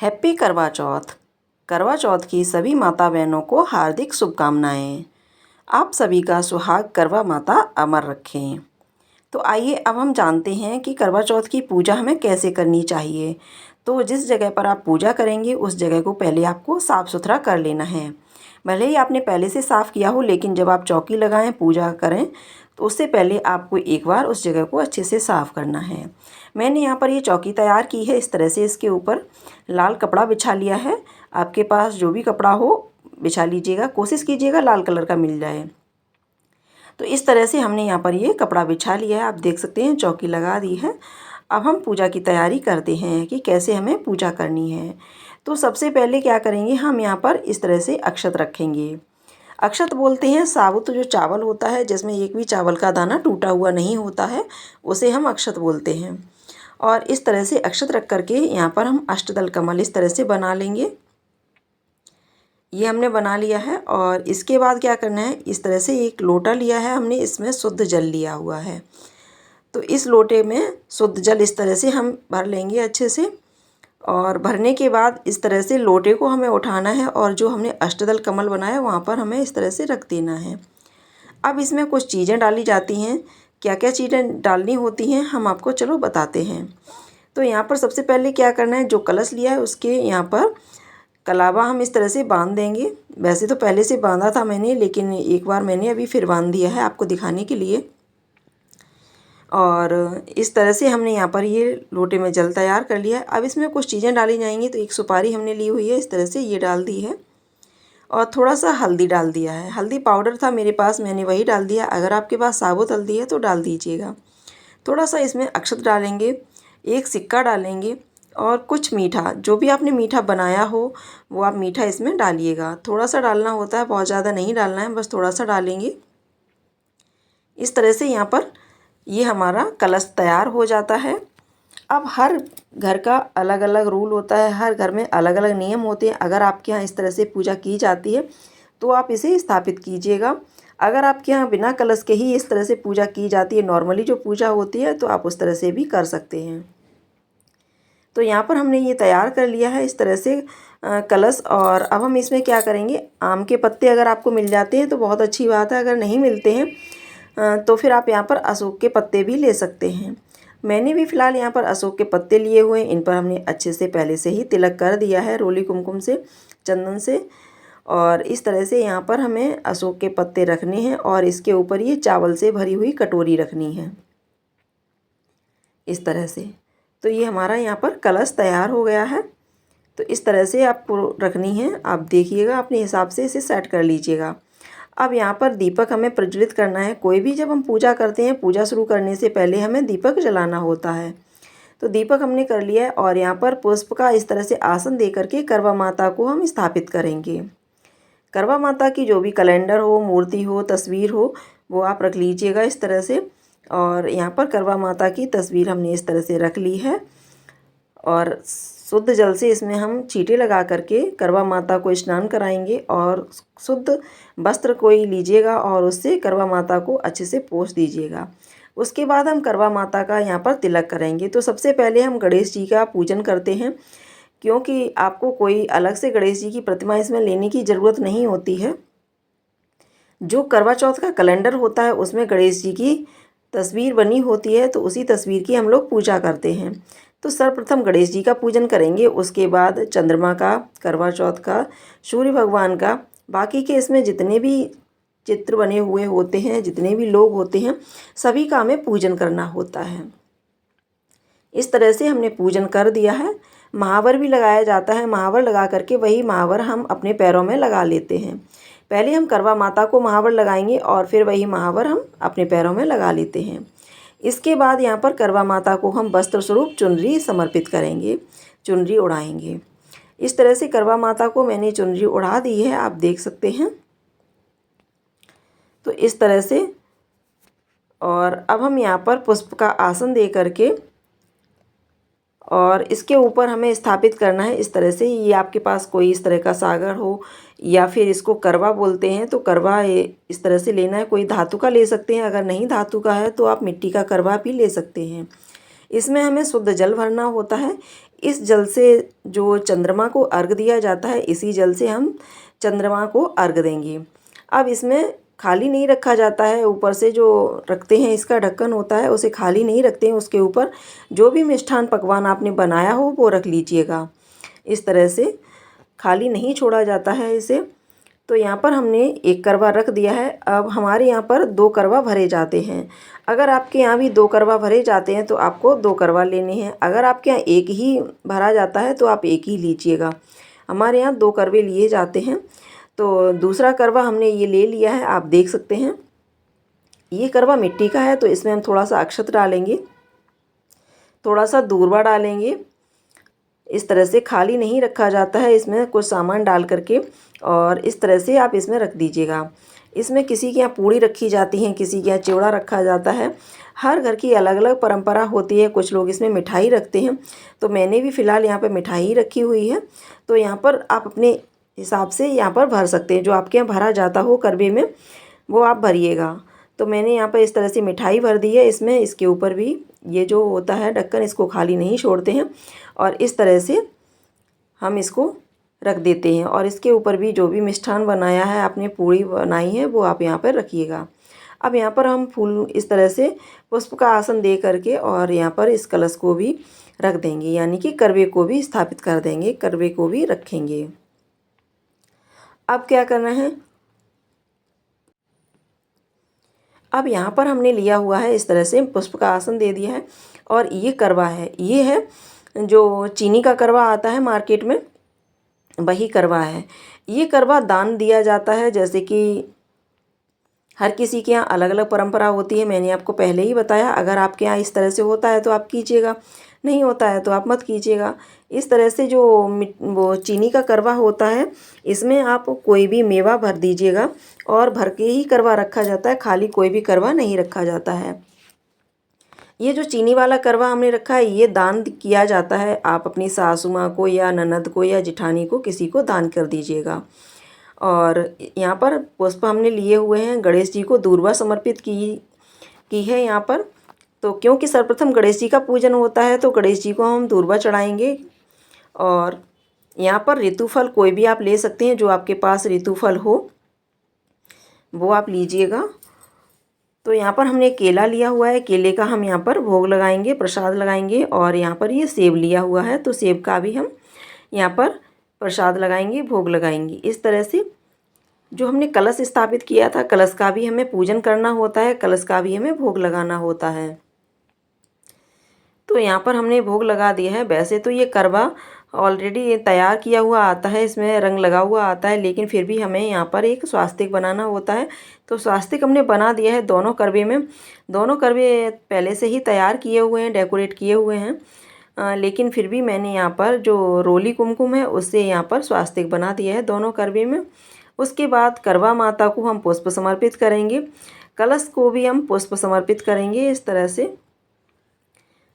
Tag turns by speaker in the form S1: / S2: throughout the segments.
S1: Happy करवा चौथ। करवा चौथ की सभी माता बहनों को हार्दिक शुभकामनाएं। आप सभी का सुहाग करवा माता अमर रखें। तो आइए अब हम जानते हैं कि करवा चौथ की पूजा हमें कैसे करनी चाहिए। तो जिस जगह पर आप पूजा करेंगे उस जगह को पहले आपको साफ़ सुथरा कर लेना है। भले ही आपने पहले से साफ़ किया हो, लेकिन जब आप चौकी लगाएं, पूजा करें, तो उससे पहले आपको एक बार उस जगह को अच्छे से साफ़ करना है। मैंने यहाँ पर ये चौकी तैयार की है। इस तरह से इसके ऊपर लाल कपड़ा बिछा लिया है। आपके पास जो भी कपड़ा हो बिछा लीजिएगा, कोशिश कीजिएगा लाल कलर का मिल जाए। तो इस तरह से हमने यहाँ पर ये कपड़ा बिछा लिया है। आप देख सकते हैं चौकी लगा दी है। अब हम पूजा की तैयारी करते हैं कि कैसे हमें पूजा करनी है। तो सबसे पहले क्या करेंगे, हम यहाँ पर इस तरह से अक्षत रखेंगे। अक्षत बोलते हैं साबुत जो चावल होता है, जिसमें एक भी चावल का दाना टूटा हुआ नहीं होता है, उसे हम अक्षत बोलते हैं। और इस तरह से अक्षत रख करके यहाँ पर हम अष्टदल कमल इस तरह से बना लेंगे। ये हमने बना लिया है। और इसके बाद क्या करना है, इस तरह से एक लोटा लिया है हमने, इसमें शुद्ध जल लिया हुआ है। तो इस लोटे में शुद्ध जल इस तरह से हम भर लेंगे अच्छे से। और भरने के बाद इस तरह से लोटे को हमें उठाना है और जो हमने अष्टदल कमल बनाया वहाँ पर हमें इस तरह से रख देना है। अब इसमें कुछ चीज़ें डाली जाती हैं। क्या क्या चीज़ें डालनी होती हैं हम आपको चलो बताते हैं। तो यहाँ पर सबसे पहले क्या करना है, जो कलश लिया है उसके यहाँ पर कलावा हम इस तरह से बांध देंगे। वैसे तो पहले से बांधा था मैंने, लेकिन एक बार मैंने अभी फिर बांध दिया है आपको दिखाने के लिए। और इस तरह से हमने यहाँ पर ये लोटे में जल तैयार कर लिया है। अब इसमें कुछ चीज़ें डाली जाएंगी। तो एक सुपारी हमने ली हुई है, इस तरह से ये डाल दी है। और थोड़ा सा हल्दी डाल दिया है। हल्दी पाउडर था मेरे पास, मैंने वही डाल दिया। अगर आपके पास साबुत हल्दी है तो डाल दीजिएगा। थोड़ा सा इसमें अक्षत डालेंगे, एक सिक्का डालेंगे और कुछ मीठा, जो भी आपने मीठा बनाया हो वो आप मीठा इसमें डालिएगा। थोड़ा सा डालना होता है, बहुत ज़्यादा नहीं डालना है, बस थोड़ा सा डालेंगे। इस तरह से यहाँ पर ये हमारा कलश तैयार हो जाता है। अब हर घर का अलग अलग रूल होता है, हर घर में अलग अलग नियम होते हैं। अगर आपके यहाँ इस तरह से पूजा की जाती है तो आप इसे स्थापित कीजिएगा। अगर आपके यहाँ बिना कलश के ही इस तरह से पूजा की जाती है, नॉर्मली जो पूजा होती है, तो आप उस तरह से भी कर सकते हैं। तो यहाँ पर हमने ये तैयार कर लिया है इस तरह से कलश। और अब हम इसमें क्या करेंगे, आम के पत्ते अगर आपको मिल जाते हैं तो बहुत अच्छी बात है। अगर नहीं मिलते हैं तो फिर आप यहाँ पर अशोक के पत्ते भी ले सकते हैं। मैंने भी फ़िलहाल यहाँ पर अशोक के पत्ते लिए हुए हैं। इन पर हमने अच्छे से पहले से ही तिलक कर दिया है, रोली कुमकुम से, चंदन से। और इस तरह से यहाँ पर हमें अशोक के पत्ते रखने हैं और इसके ऊपर ये चावल से भरी हुई कटोरी रखनी है इस तरह से। तो ये हमारा यहाँ पर कलश तैयार हो गया है। तो इस तरह से आपको रखनी है। आप देखिएगा, अपने हिसाब से इसे सेट कर लीजिएगा। अब यहाँ पर दीपक हमें प्रज्वलित करना है। कोई भी जब हम पूजा करते हैं, पूजा शुरू करने से पहले हमें दीपक जलाना होता है। तो दीपक हमने कर लिया है। और यहाँ पर पुष्प का इस तरह से आसन दे करके करवा माता को हम स्थापित करेंगे। करवा माता की जो भी कैलेंडर हो, मूर्ति हो, तस्वीर हो, वो आप रख लीजिएगा इस तरह से। और यहाँ पर करवा माता की तस्वीर हमने इस तरह से रख ली है। और शुद्ध जल से इसमें हम छींटे लगा करके करवा माता को स्नान कराएंगे। और शुद्ध वस्त्र कोई लीजिएगा और उससे करवा माता को अच्छे से पोंछ दीजिएगा। उसके बाद हम करवा माता का यहाँ पर तिलक करेंगे। तो सबसे पहले हम गणेश जी का पूजन करते हैं, क्योंकि आपको कोई अलग से गणेश जी की प्रतिमा इसमें लेने की ज़रूरत नहीं होती है। जो करवा चौथ का कैलेंडर होता है उसमें गणेश जी की तस्वीर बनी होती है, तो उसी तस्वीर की हम लोग पूजा करते हैं। तो सर्वप्रथम गणेश जी का पूजन करेंगे, उसके बाद चंद्रमा का, करवा चौथ का, सूर्य भगवान का, बाकी के इसमें जितने भी चित्र बने हुए होते हैं, जितने भी लोग होते हैं, सभी का हमें पूजन करना होता है। इस तरह से हमने पूजन कर दिया है। महावर भी लगाया जाता है। महावर लगा करके वही महावर हम अपने पैरों में लगा लेते हैं। पहले हम करवा माता को महावर लगाएंगे और फिर वही महावर हम अपने पैरों में लगा लेते हैं। इसके बाद यहाँ पर करवा माता को हम वस्त्र स्वरूप चुनरी समर्पित करेंगे, चुनरी उड़ाएंगे। इस तरह से करवा माता को मैंने चुनरी उड़ा दी है, आप देख सकते हैं। तो इस तरह से। और अब हम यहाँ पर पुष्प का आसन दे करके और इसके ऊपर हमें स्थापित करना है इस तरह से। ये आपके पास कोई इस तरह का सागर हो, या फिर इसको करवा बोलते हैं तो करवा इस तरह से लेना है। कोई धातु का ले सकते हैं, अगर नहीं धातु का है तो आप मिट्टी का करवा भी ले सकते हैं। इसमें हमें शुद्ध जल भरना होता है। इस जल से जो चंद्रमा को अर्घ दिया जाता है, इसी जल से हम चंद्रमा को अर्घ देंगे। अब इसमें खाली नहीं रखा जाता है, ऊपर से जो रखते हैं इसका ढक्कन होता है उसे खाली नहीं रखते हैं, उसके ऊपर जो भी मिष्ठान पकवान आपने बनाया हो वो रख लीजिएगा। इस तरह से खाली नहीं छोड़ा जाता है इसे। तो यहाँ पर हमने एक करवा रख दिया है। अब हमारे यहाँ पर 2 करवा भरे जाते हैं। अगर आपके यहाँ भी 2 करवा भरे जाते हैं तो आपको 2 करवा लेने हैं। अगर आपके यहाँ एक ही भरा जाता है तो आप एक ही लीजिएगा। हमारे यहाँ 2 करवे लिए जाते हैं। तो दूसरा करवा हमने ये ले लिया है, आप देख सकते हैं। ये करवा मिट्टी का है तो इसमें हम थोड़ा सा अक्षत डालेंगे, थोड़ा सा दूर्वा डालेंगे। इस तरह से खाली नहीं रखा जाता है, इसमें कुछ सामान डाल करके और इस तरह से आप इसमें रख दीजिएगा। इसमें किसी के यहाँ पूड़ी रखी जाती हैं, किसी के यहाँ चिवड़ा रखा जाता है। हर घर की अलग अलग परंपरा होती है। कुछ लोग इसमें मिठाई रखते हैं, तो मैंने भी फ़िलहाल यहाँ पर मिठाई रखी हुई है। तो यहाँ पर आप अपने हिसाब से यहाँ पर भर सकते हैं, जो आपके यहाँ भरा जाता हो करवे में वो आप भरिएगा। तो मैंने यहाँ पर इस तरह से मिठाई भर दी है। इसमें इसके ऊपर भी ये जो होता है ढक्कन, इसको खाली नहीं छोड़ते हैं और इस तरह से हम इसको रख देते हैं। और इसके ऊपर भी जो भी मिष्ठान बनाया है, आपने पूड़ी बनाई है, वो आप यहाँ पर रखिएगा। अब यहाँ पर हम फूल इस तरह से पुष्प का आसन दे करके और यहाँ पर इस कलश को भी रख देंगे, यानी कि करवे को भी स्थापित कर देंगे, करवे को भी रखेंगे। अब क्या करना है, अब यहाँ पर हमने लिया हुआ है इस तरह से पुष्प का आसन दे दिया है और ये करवा है, ये है जो चीनी का करवा आता है मार्केट में, वही करवा है। ये करवा दान दिया जाता है। जैसे कि हर किसी के यहाँ अलग अलग परंपरा होती है, मैंने आपको पहले ही बताया। अगर आपके यहाँ इस तरह से होता है तो आप कीजिएगा, नहीं होता है तो आप मत कीजिएगा। इस तरह से जो वो चीनी का करवा होता है, इसमें आप कोई भी मेवा भर दीजिएगा और भर के ही करवा रखा जाता है, खाली कोई भी करवा नहीं रखा जाता है। ये जो चीनी वाला करवा हमने रखा है, ये दान किया जाता है। आप अपनी सासू माँ को या ननद को या जिठानी को, किसी को दान कर दीजिएगा। और यहाँ पर पुष्प हमने लिए हुए हैं, गणेश जी को दूर्वा समर्पित की है यहाँ पर। तो क्योंकि सर्वप्रथम गणेश जी का पूजन होता है तो गणेश जी को हम दूर्वा चढ़ाएंगे। और यहाँ पर ऋतुफल कोई भी आप ले सकते हैं, जो आपके पास ऋतुफल हो वो आप लीजिएगा। तो यहाँ पर हमने केला लिया हुआ है, केले का हम यहाँ पर भोग लगाएंगे, प्रसाद लगाएंगे। और यहाँ पर ये सेब लिया हुआ है, तो सेब का भी हम यहाँ पर प्रसाद लगाएंगे, भोग लगाएंगे। इस तरह से जो हमने कलश स्थापित किया था, कलश का भी हमें पूजन करना होता है, कलश का भी हमें भोग लगाना होता है। तो यहाँ पर हमने भोग लगा दिया है। वैसे तो ये करवा ऑलरेडी तैयार किया हुआ आता है, इसमें रंग लगा हुआ आता है, लेकिन फिर भी हमें यहाँ पर एक स्वास्तिक बनाना होता है। तो स्वास्तिक हमने बना दिया है दोनों करवे में। दोनों करवे पहले से ही तैयार किए हुए हैं, डेकोरेट किए हुए हैं। लेकिन फिर भी मैंने यहाँ पर जो रोली कुमकुम है उससे यहाँ पर स्वास्तिक बना दिया है दोनों करवे में। उसके बाद करवा माता को हम पुष्प समर्पित करेंगे, कलश को भी हम पुष्प समर्पित करेंगे। इस तरह से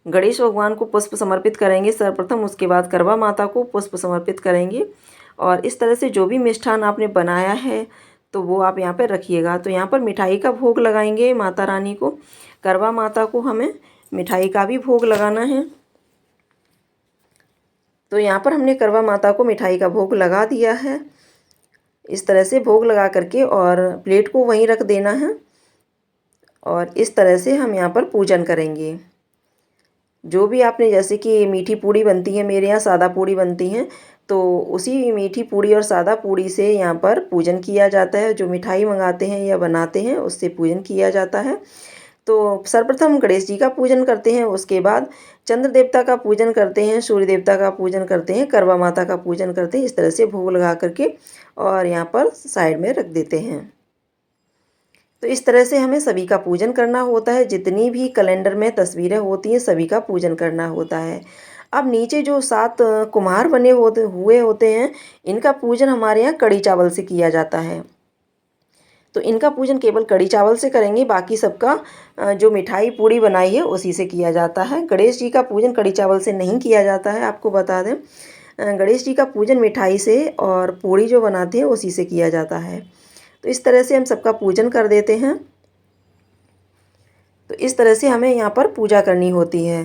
S1: गणेश भगवान को पुष्प समर्पित करेंगे सर्वप्रथम, उसके बाद करवा माता को पुष्प समर्पित करेंगे। और इस तरह से जो भी मिष्ठान आपने बनाया है तो वो आप यहाँ पर रखिएगा। तो यहाँ पर मिठाई का भोग लगाएंगे माता रानी को, करवा माता को हमें मिठाई का भी भोग लगाना है। तो यहाँ पर हमने करवा माता को मिठाई का भोग लगा दिया है। इस तरह से भोग लगा करके और प्लेट को वहीं रख देना है और इस तरह से हम यहाँ पर पूजन करेंगे। जो भी आपने, जैसे कि मीठी पूड़ी बनती है, मेरे यहाँ सादा पूड़ी बनती हैं, तो उसी मीठी पूड़ी और सादा पूड़ी से यहाँ पर पूजन किया जाता है। जो मिठाई मंगाते हैं या बनाते हैं उससे पूजन किया जाता है। तो सर्वप्रथम गणेश जी का पूजन करते हैं, उसके बाद चंद्र देवता का पूजन करते हैं, सूर्य देवता का पूजन करते हैं, करवा माता का पूजन करते हैं। इस तरह से भोग लगा करके और यहाँ पर साइड में रख देते हैं। तो इस तरह से हमें सभी का पूजन करना होता है। जितनी भी कैलेंडर में तस्वीरें होती हैं सभी का पूजन करना होता है। अब नीचे जो 7 कुम्हार बने हुए होते हैं, इनका पूजन हमारे यहाँ कड़ी चावल से किया जाता है। तो इनका पूजन केवल कड़ी चावल से करेंगे, बाकी सबका जो मिठाई पूड़ी बनाई है उसी से किया जाता है। गणेश जी का पूजन कड़ी चावल से नहीं किया जाता है, आपको बता दें। गणेश जी का पूजन मिठाई से और पूड़ी जो बनाते हैं उसी से किया जाता है। तो इस तरह से हम सबका पूजन कर देते हैं। तो इस तरह से हमें यहाँ पर पूजा करनी होती है।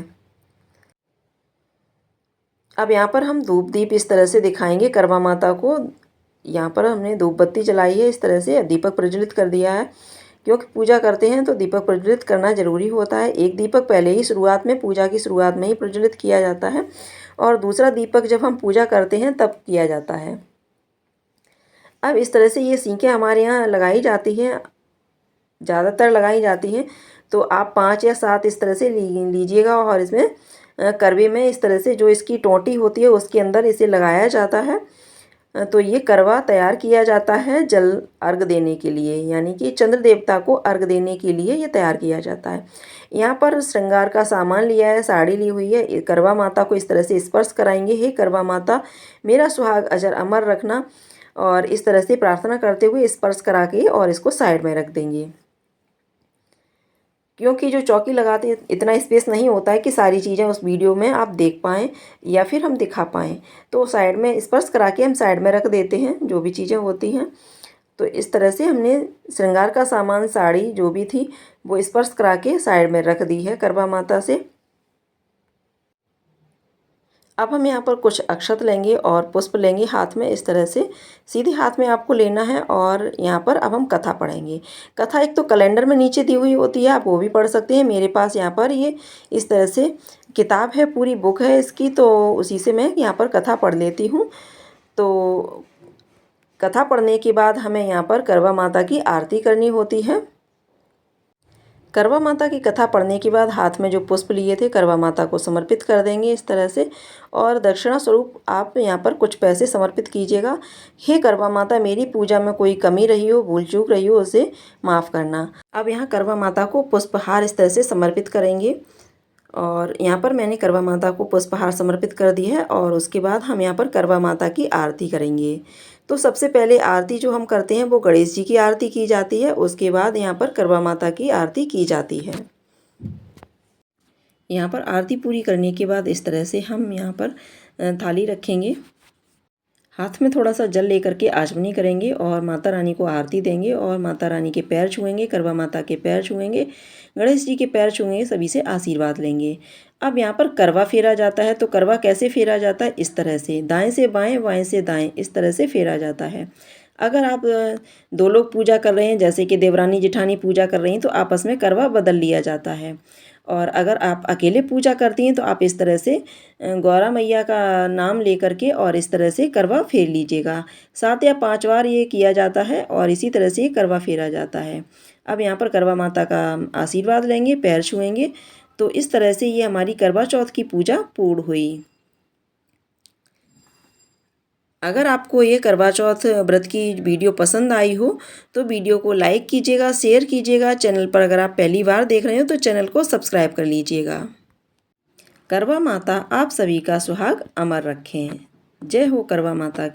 S1: अब यहाँ पर हम धूप दीप इस तरह से दिखाएंगे करवा माता को। यहाँ पर हमने धूप बत्ती जलाई है, इस तरह से दीपक प्रज्वलित कर दिया है। क्योंकि पूजा करते हैं तो दीपक प्रज्वलित करना ज़रूरी होता है। एक दीपक पहले ही शुरुआत में, पूजा की शुरुआत में ही प्रज्वलित किया जाता है और दूसरा दीपक जब हम पूजा करते हैं तब किया जाता है। अब इस तरह से ये सीखें हमारे यहाँ लगाई जाती हैं, ज़्यादातर लगाई जाती हैं। तो आप 5 या 7 इस तरह से लीजिएगा और इसमें करवे में इस तरह से जो इसकी टोंटी होती है उसके अंदर इसे लगाया जाता है। तो ये करवा तैयार किया जाता है जल अर्घ देने के लिए, यानी कि चंद्र देवता को अर्घ देने के लिए ये तैयार किया जाता है। यहाँ पर श्रृंगार का सामान लिया है, साड़ी ली हुई है। करवा माता को इस तरह से स्पर्श कराएंगे, हे करवा माता मेरा सुहाग अजर अमर रखना, और इस तरह से प्रार्थना करते हुए स्पर्श करा के और इसको साइड में रख देंगे। क्योंकि जो चौकी लगाते हैं इतना स्पेस नहीं होता है कि सारी चीज़ें उस वीडियो में आप देख पाएँ या फिर हम दिखा पाएँ, तो साइड में स्पर्श करा के हम साइड में रख देते हैं जो भी चीज़ें होती हैं। तो इस तरह से हमने श्रृंगार का सामान, साड़ी जो भी थी वो स्पर्श करा के साइड में रख दी है करवा माता से। अब हम यहाँ पर कुछ अक्षत लेंगे और पुष्प लेंगे हाथ में, इस तरह से सीधे हाथ में आपको लेना है। और यहाँ पर अब हम कथा पढ़ेंगे। कथा एक तो कैलेंडर में नीचे दी हुई होती है, आप वो भी पढ़ सकते हैं। मेरे पास यहाँ पर ये इस तरह से किताब है, पूरी बुक है इसकी, तो उसी से मैं यहाँ पर कथा पढ़ लेती हूँ। तो कथा पढ़ने के बाद हमें यहाँ पर करवा माता की आरती करनी होती है। करवा माता की कथा पढ़ने के बाद हाथ में जो पुष्प लिए थे करवा माता को समर्पित कर देंगे इस तरह से। और दक्षिणा स्वरूप आप यहाँ पर कुछ पैसे समर्पित कीजिएगा। हे करवा माता, मेरी पूजा में कोई कमी रही हो, भूल चूक रही हो, उसे माफ़ करना। अब यहाँ करवा माता को पुष्पहार इस तरह से समर्पित करेंगे और यहाँ पर मैंने करवा माता को पुष्पहार समर्पित कर दी है। और उसके बाद हम यहाँ पर करवा माता की आरती करेंगे। तो सबसे पहले आरती जो हम करते हैं वो गणेश जी की आरती की जाती है, उसके बाद यहाँ पर करवा माता की आरती की जाती है। यहाँ पर आरती पूरी करने के बाद इस तरह से हम यहाँ पर थाली रखेंगे, हाथ में थोड़ा सा जल लेकर के आचमनी करेंगे और माता रानी को आरती देंगे और माता रानी के पैर छुएंगे, करवा माता के पैर छुएंगे, गणेश जी के पैर छुएंगे, सभी से आशीर्वाद लेंगे। अब यहाँ पर करवा फेरा जाता है। तो करवा कैसे फेरा जाता है, इस तरह से दाएं से बाएं, बाएं से दाएं, इस तरह से फेरा जाता है। अगर आप 2 लोग पूजा कर रहे हैं, जैसे कि देवरानी जेठानी पूजा कर रही हैं, तो आपस में करवा बदल लिया जाता है। और अगर आप अकेले पूजा करती हैं तो आप इस तरह से गौरा मैया का नाम लेकर के और इस तरह से करवा फेर लीजिएगा। 7 या 5 बार ये किया जाता है और इसी तरह से करवा फेरा जाता है। अब यहाँ पर करवा माता का आशीर्वाद लेंगे, पैर छुएंगे। तो इस तरह से ये हमारी करवा चौथ की पूजा पूर्ण हुई। अगर आपको ये करवा चौथ व्रत की वीडियो पसंद आई हो तो वीडियो को लाइक कीजिएगा, शेयर कीजिएगा। चैनल पर अगर आप पहली बार देख रहे हो तो चैनल को सब्सक्राइब कर लीजिएगा। करवा माता आप सभी का सुहाग अमर रखें। जय हो करवा माता की।